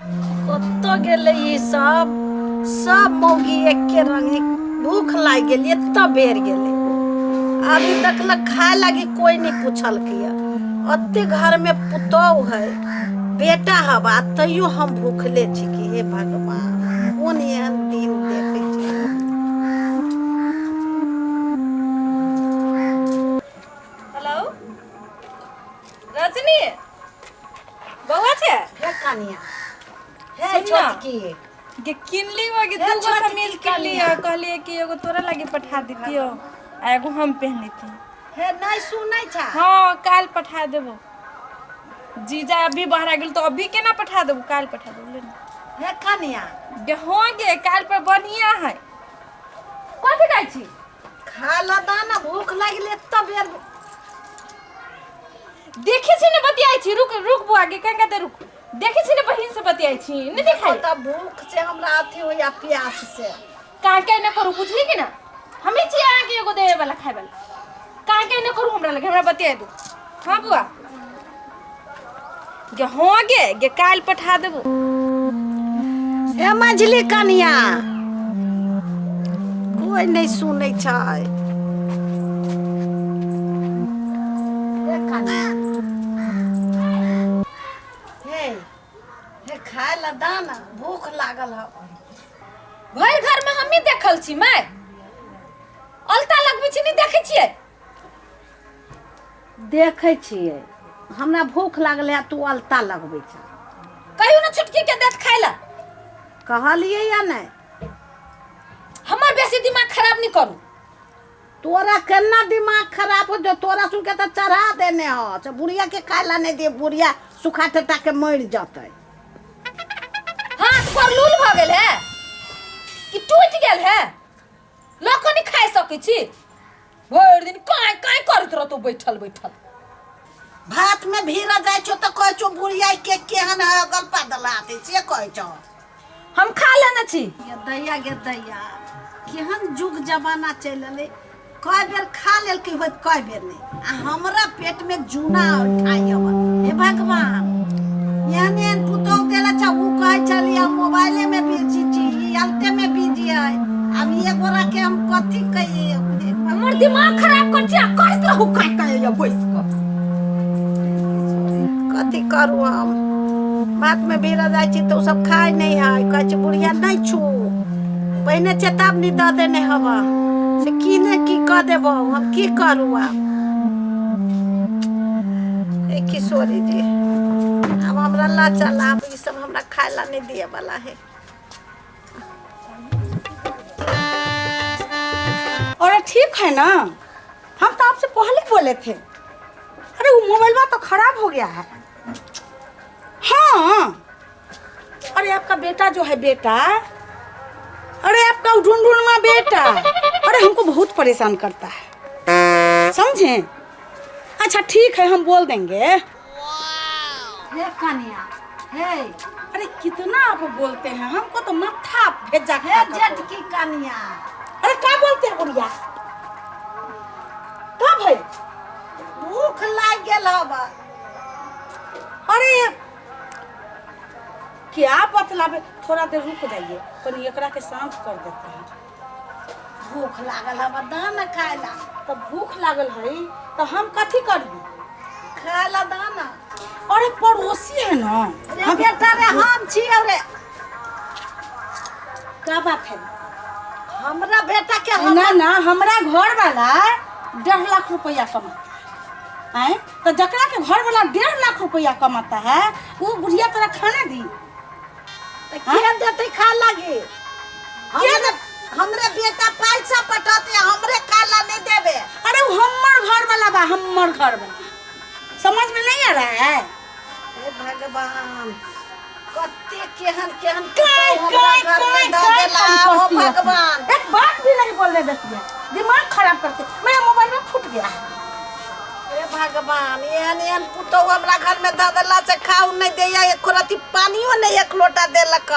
कत्तो गेले ई सब मौगी एके रंग भूख लाग गेल एत्ता बेर गेले अभी तक ल खाए लागी कोई नहीं पूछल किया अत्ते घर में पुतौ है बेटा हवा तैयो हम भूखले छी कि हे भगवान कोन एहन दिन देखे छी। हेलो रजनी बउआ छे हे कनिया हे छोटकी के किनली वागे दूगो समीज किनली कहलिए कि एगो तोरा लागी पठा दितियो आ एगो हम पहनली थी। हे नहीं सुनै छा। हां काल पठा देबो जीजा अभी बाहर आ गेल तो अभी केना पठा देबो काल पठा देबो ले हे कनिया गे होगे काल पर बढ़िया है कथि कहै छी खा ला दाना भूख लागले तब बेर देखि छी ने बतियाई छी रुक रुक बुआ के कह कहते रुक देखि छी ने बहिन से बतियाई छी नहीं देखाई त भूख से हमरा अथी होया प्यास से का न करू पूछली कि ना हमें छी आ के एगो देवे वाला खाए वाला का न करू हमरा लगे हमरा बतियाई दू। हां बुआ गे होगे काल पठा देबो। ए मंझली कनिया कोई नहीं सुनै छै। हे खाए ला दाना भूख लागल है भर घर में हम ही देखल छी मैं अलता लगबै छी नहीं देखे छिए देखे छिए हमरा भूख लागल है तू अलता लगबै छ कहियो ना छुटकी के देत खाइला कहलिए या नहीं हमर बेसी दिमाग खराब नहीं करू तोरा केना दिमाग खराब हो जो तोरा सुन के त चढ़ा देने हो छ बुढ़िया के खाइला नहीं दे बुढ़िया सुखा टटा के मर जतै। हाथ पर लूल भ गेल है कि टूट गेल है लोक नहीं खाए सकै छी भर दिन काय काय करत रहतो बैठल बैठल भात में भीरा जाय छो त कहै छो बुढ़िया के केहन है अगल पादलाते से कहै छो हम खा लेना छी गे दैया केहन जुग जमाना चल ले कई बेर खा लेल की होत कई बेर नहीं आ हमरा पेट में जूना उठाई अब हे भगवान यानी पुतो देला छ उ कहै छलिया मोबाइले में बिजी छी अलते में बिजी है अब ये गोरा के हम कथि कहिए हमर दिमाग खराब कर छी करत रहू काय काय या बैस क कथि करू हम भात में भीरा जाय छी तो सब खाए नहीं है कहै छ बुढ़िया नहीं छू पहले चेतावनी द देने हवा से की ने की क देबो हम की करू अब ए किशोरी जी अब हमरा ला चला अब ई सब हमरा खाइला नहीं दिए वाला है। और ठीक है ना हम तो आपसे पहले बोले थे। अरे वो मोबाइल तो खराब हो गया है। हाँ अरे आपका बेटा जो है बेटा अरे आपका ढूंढूंगा बेटा अरे हमको बहुत परेशान करता है समझे। अच्छा ठीक है हम बोल देंगे। हे कन्या हे अरे कितना आप बोलते हैं हमको तो मत्था भेजा हे जेठ की कन्या अरे क्या बोलते हैं बुढ़िया क्या भाई भूख लाग गेल हवा अरे क्या बतलावे थोड़ा देर रुक जाइए कहीं एकरा के शांत कर देते हैं। भूख लागल हवा दाना खाइला तो भूख लागल है तो हम कथी करबी खाइला दाना अरे पड़ोसी है ना रे बेटा रे हम छी रे क्या बात है हमरा बेटा के ना ना हमरा घर वाला 1.5 लाख रुपया कमाता है तो जकरा के घर वाला 1.5 लाख रुपया कमाता है वो बुढ़िया तरह खाना दी के देते खा लागे हमरे बेटा पैसा पटाते हमरे खाला नहीं देबे। अरे वो हमर घर वाला बा हमर घर वाला समझ में नहीं आ रहा है। हे भगवान कत्ते केहन केहन काय घर में द देला हो भगवान एक बात भी नहीं बोलने देती है दिमाग खराब करके मेरा मोबाइल में फूट गया है। हे भगवान एहन पुतो हमरा घर में द देला से खाऊ नहीं देया एक रति पानियो नहीं एक लोटा देलक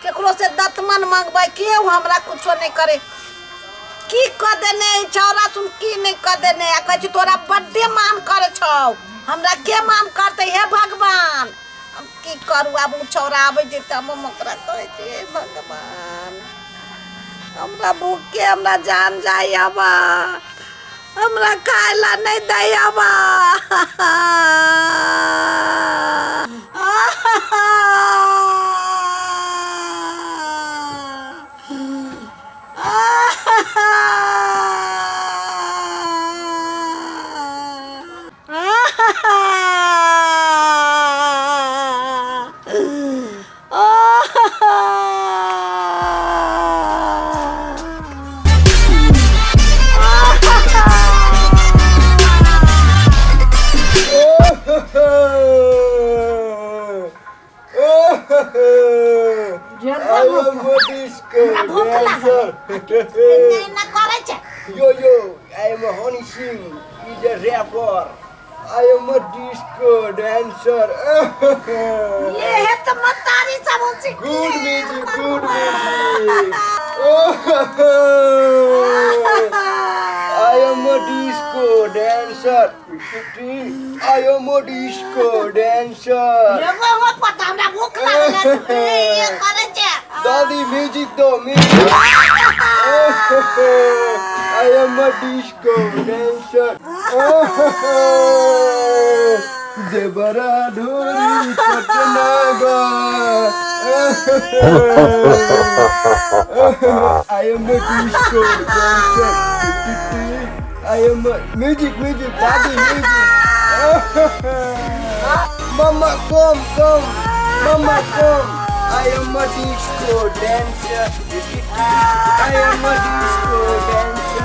केकरो से दतमन मांगबै के हमरा कुछो नहीं करे की क देने छौरा सुन की नहीं क देने आ कहै छी तोरा बर्थडे मान करे छौ हमरा के मान करते हे भगवान अब की करू अब उ छौरा आबै छै त हम ओकरा कहै छी हे भगवान हमरा भूख के हमरा जान जाय अब हमरा खाय ला नहीं दै अब Yo, I am a Honey Singh. He's a rapper. I am a disco dancer. ये है तो मतारी सब उसी Good music, good music. I am a disco dancer. I am a disco dancer. ये वो पता हमरा भूख लागल ये करे छे Daddy, music though, music. I am a disco dancer. Debara dhori patnaga. I am a disco dancer. I am a music, daddy, music. Mama, come. Mama, come. I am a disco dancer. I am a disco dancer.